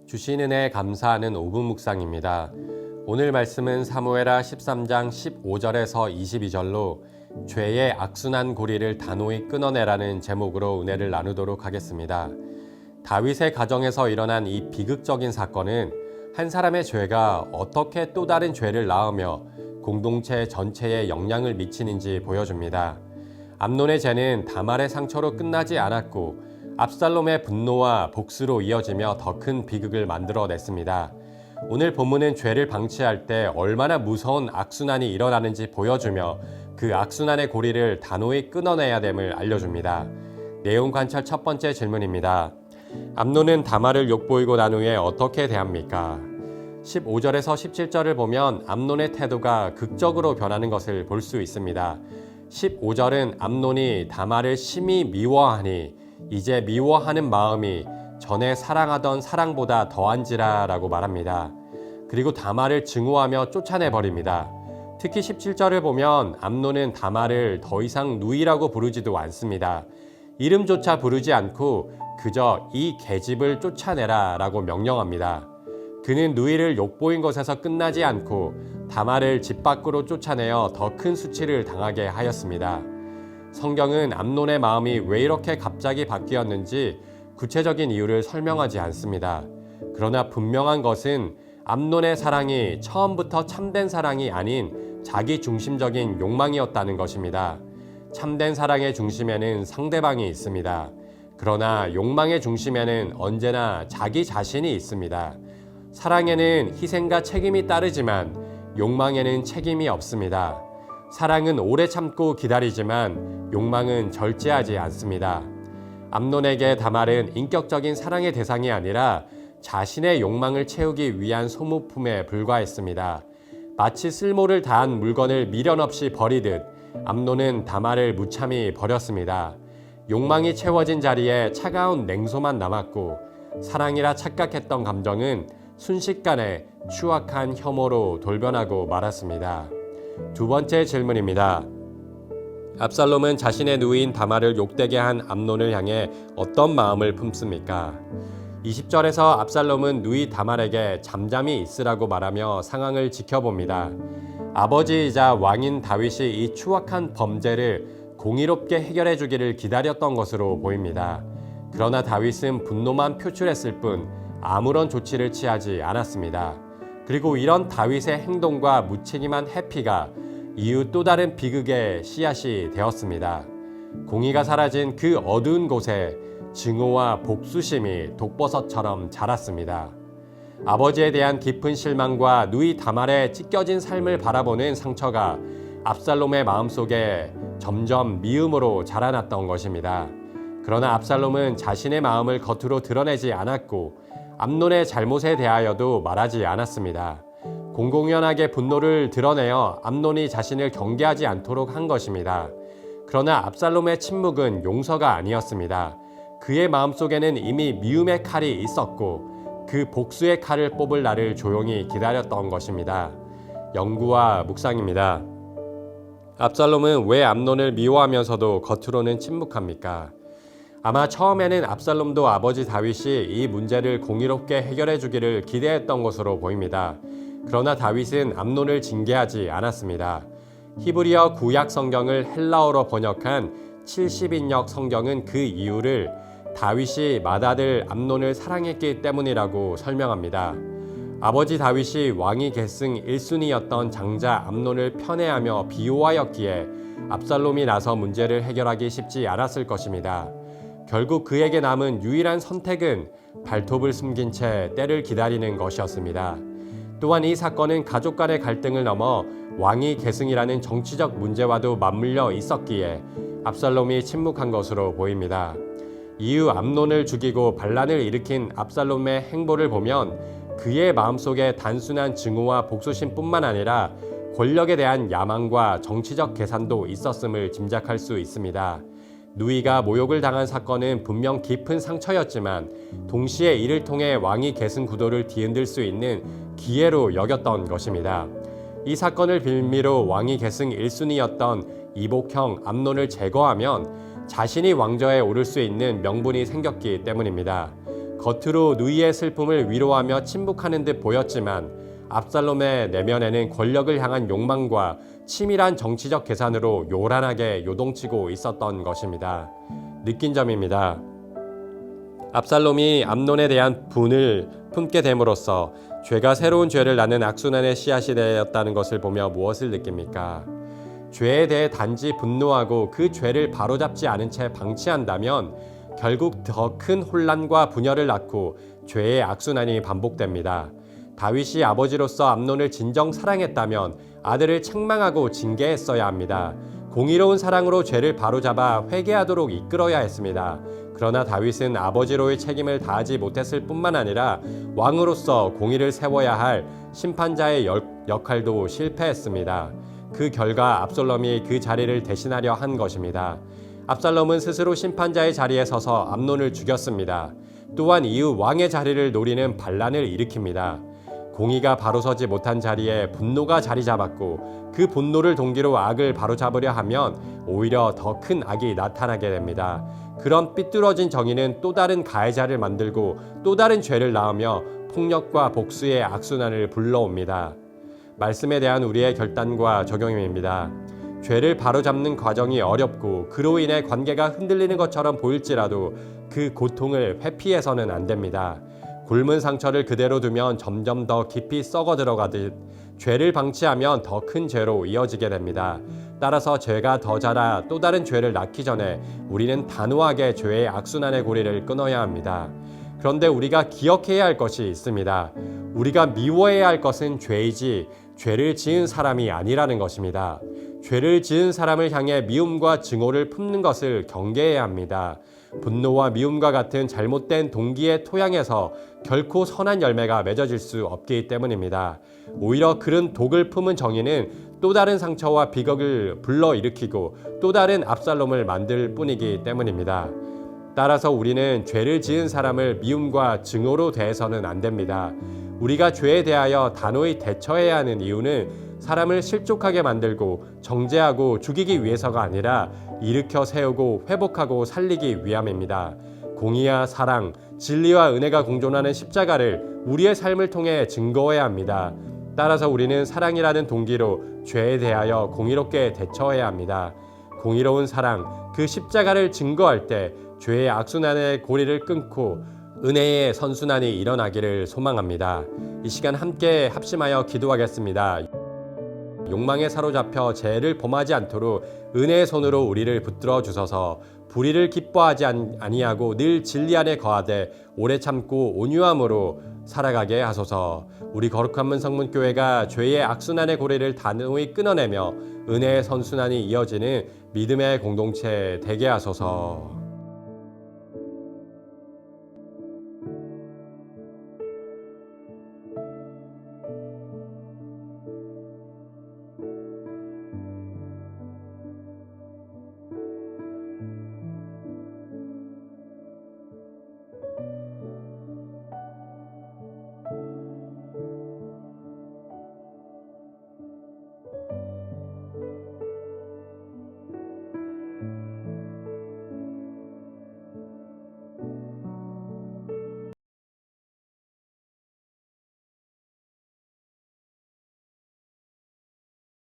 주신 은혜에 감사하는 5분 묵상입니다. 오늘 말씀은 사무엘하 13장 15절에서 22절로 죄의 악순환 고리를 단호히 끊어내라는 제목으로 은혜를 나누도록 하겠습니다. 다윗의 가정에서 일어난 이 비극적인 사건은 한 사람의 죄가 어떻게 또 다른 죄를 낳으며 공동체 전체에 영향을 미치는지 보여줍니다. 암논의 죄는 다말의 상처로 끝나지 않았고 압살롬의 분노와 복수로 이어지며 더 큰 비극을 만들어냈습니다. 오늘 본문은 죄를 방치할 때 얼마나 무서운 악순환이 일어나는지 보여주며 그 악순환의 고리를 단호히 끊어내야 됨을 알려줍니다. 내용 관찰 첫 번째 질문입니다. 암논은 다말을 욕보이고 난 후에 어떻게 대합니까? 15절에서 17절을 보면 암논의 태도가 극적으로 변하는 것을 볼 수 있습니다. 15절은 암논이 다말을 심히 미워하니 이제 미워하는 마음이 전에 사랑하던 사랑보다 더한지라 라고 말합니다. 그리고 다말을 증오하며 쫓아내버립니다. 특히 17절을 보면 암논은 다말을 더 이상 누이라고 부르지도 않습니다. 이름조차 부르지 않고 그저 이 계집을 쫓아내라 라고 명령합니다. 그는 누이를 욕보인 것에서 끝나지 않고 다말을 집 밖으로 쫓아내어 더 큰 수치를 당하게 하였습니다. 성경은 암논의 마음이 왜 이렇게 갑자기 바뀌었는지 구체적인 이유를 설명하지 않습니다. 그러나 분명한 것은 암논의 사랑이 처음부터 참된 사랑이 아닌 자기 중심적인 욕망이었다는 것입니다. 참된 사랑의 중심에는 상대방이 있습니다. 그러나 욕망의 중심에는 언제나 자기 자신이 있습니다. 사랑에는 희생과 책임이 따르지만 욕망에는 책임이 없습니다. 사랑은 오래 참고 기다리지만 욕망은 절제하지 않습니다. 암논에게 다말은 인격적인 사랑의 대상이 아니라 자신의 욕망을 채우기 위한 소모품에 불과했습니다. 마치 쓸모를 다한 물건을 미련 없이 버리듯 암논은 다말을 무참히 버렸습니다. 욕망이 채워진 자리에 차가운 냉소만 남았고 사랑이라 착각했던 감정은 순식간에 추악한 혐오로 돌변하고 말았습니다. 두 번째 질문입니다. 압살롬은 자신의 누이인 다말을 욕되게 한 암논을 향해 어떤 마음을 품습니까? 20절에서 압살롬은 누이 다말에게 잠잠히 있으라고 말하며 상황을 지켜봅니다. 아버지이자 왕인 다윗이 이 추악한 범죄를 공의롭게 해결해 주기를 기다렸던 것으로 보입니다. 그러나 다윗은 분노만 표출했을 뿐 아무런 조치를 취하지 않았습니다. 그리고 이런 다윗의 행동과 무책임한 회피가 이후 또 다른 비극의 씨앗이 되었습니다. 공의가 사라진 그 어두운 곳에 증오와 복수심이 독버섯처럼 자랐습니다. 아버지에 대한 깊은 실망과 누이 다말의 찢겨진 삶을 바라보는 상처가 압살롬의 마음속에 점점 미움으로 자라났던 것입니다. 그러나 압살롬은 자신의 마음을 겉으로 드러내지 않았고 암논의 잘못에 대하여도 말하지 않았습니다. 공공연하게 분노를 드러내어 암논이 자신을 경계하지 않도록 한 것입니다. 그러나 압살롬의 침묵은 용서가 아니었습니다. 그의 마음속에는 이미 미움의 칼이 있었고 그 복수의 칼을 뽑을 날을 조용히 기다렸던 것입니다. 연구와 묵상입니다. 압살롬은 왜 암논을 미워하면서도 겉으로는 침묵합니까? 아마 처음에는 압살롬도 아버지 다윗이 이 문제를 공의롭게 해결해 주기를 기대했던 것으로 보입니다. 그러나 다윗은 암논을 징계하지 않았습니다. 히브리어 구약 성경을 헬라어로 번역한 70인역 성경은 그 이유를 다윗이 맏아들 암논을 사랑했기 때문이라고 설명합니다. 아버지 다윗이 왕위 계승 1순위였던 장자 암논을 편애하며 비호하였기에 압살롬이 나서 문제를 해결하기 쉽지 않았을 것입니다. 결국 그에게 남은 유일한 선택은 발톱을 숨긴 채 때를 기다리는 것이었습니다. 또한 이 사건은 가족 간의 갈등을 넘어 왕위 계승이라는 정치적 문제와도 맞물려 있었기에 압살롬이 침묵한 것으로 보입니다. 이후 암논을 죽이고 반란을 일으킨 압살롬의 행보를 보면 그의 마음속에 단순한 증오와 복수심뿐만 아니라 권력에 대한 야망과 정치적 계산도 있었음을 짐작할 수 있습니다. 누이가 모욕을 당한 사건은 분명 깊은 상처였지만 동시에 이를 통해 왕위 계승 구도를 뒤흔들 수 있는 기회로 여겼던 것입니다. 이 사건을 빌미로 왕위 계승 1순위였던 이복형 암논을 제거하면 자신이 왕좌에 오를 수 있는 명분이 생겼기 때문입니다. 겉으로 누이의 슬픔을 위로하며 침묵하는 듯 보였지만 압살롬의 내면에는 권력을 향한 욕망과 치밀한 정치적 계산으로 요란하게 요동치고 있었던 것입니다. 느낀 점입니다. 압살롬이 암논에 대한 분을 품게 됨으로써 죄가 새로운 죄를 낳는 악순환의 씨앗이 되었다는 것을 보며 무엇을 느낍니까? 죄에 대해 단지 분노하고 그 죄를 바로잡지 않은 채 방치한다면 결국 더 큰 혼란과 분열을 낳고 죄의 악순환이 반복됩니다. 다윗이 아버지로서 암논을 진정 사랑했다면 아들을 책망하고 징계했어야 합니다. 공의로운 사랑으로 죄를 바로잡아 회개하도록 이끌어야 했습니다. 그러나 다윗은 아버지로의 책임을 다하지 못했을 뿐만 아니라 왕으로서 공의를 세워야 할 심판자의 역할도 실패했습니다. 그 결과 압살롬이 그 자리를 대신하려 한 것입니다. 압살롬은 스스로 심판자의 자리에 서서 암논을 죽였습니다. 또한 이후 왕의 자리를 노리는 반란을 일으킵니다. 공의가 바로 서지 못한 자리에 분노가 자리 잡았고 그 분노를 동기로 악을 바로잡으려 하면 오히려 더 큰 악이 나타나게 됩니다. 그런 삐뚤어진 정의는 또 다른 가해자를 만들고 또 다른 죄를 낳으며 폭력과 복수의 악순환을 불러옵니다. 말씀에 대한 우리의 결단과 적용입니다. 죄를 바로잡는 과정이 어렵고 그로 인해 관계가 흔들리는 것처럼 보일지라도 그 고통을 회피해서는 안 됩니다. 굶은 상처를 그대로 두면 점점 더 깊이 썩어 들어가듯 죄를 방치하면 더 큰 죄로 이어지게 됩니다. 따라서 죄가 더 자라 또 다른 죄를 낳기 전에 우리는 단호하게 죄의 악순환의 고리를 끊어야 합니다. 그런데 우리가 기억해야 할 것이 있습니다. 우리가 미워해야 할 것은 죄이지 죄를 지은 사람이 아니라는 것입니다. 죄를 지은 사람을 향해 미움과 증오를 품는 것을 경계해야 합니다. 분노와 미움과 같은 잘못된 동기의 토양에서 결코 선한 열매가 맺어질 수 없기 때문입니다. 오히려 그런 독을 품은 정의는 또 다른 상처와 비극을 불러일으키고 또 다른 압살롬을 만들 뿐이기 때문입니다. 따라서 우리는 죄를 지은 사람을 미움과 증오로 대해서는 안 됩니다. 우리가 죄에 대하여 단호히 대처해야 하는 이유는 사람을 실족하게 만들고 정죄하고 죽이기 위해서가 아니라 일으켜 세우고 회복하고 살리기 위함입니다. 공의와 사랑, 진리와 은혜가 공존하는 십자가를 우리의 삶을 통해 증거해야 합니다. 따라서 우리는 사랑이라는 동기로 죄에 대하여 공의롭게 대처해야 합니다. 공의로운 사랑, 그 십자가를 증거할 때 죄의 악순환의 고리를 끊고 은혜의 선순환이 일어나기를 소망합니다. 이 시간 함께 합심하여 기도하겠습니다. 욕망에 사로잡혀 죄를 범하지 않도록 은혜의 손으로 우리를 붙들어 주셔서 불의를 기뻐하지 아니하고 늘 진리 안에 거하되 오래 참고 온유함으로 살아가게 하소서. 우리 거룩한 문성문교회가 죄의 악순환의 고리를 단호히 끊어내며 은혜의 선순환이 이어지는 믿음의 공동체 되게 하소서.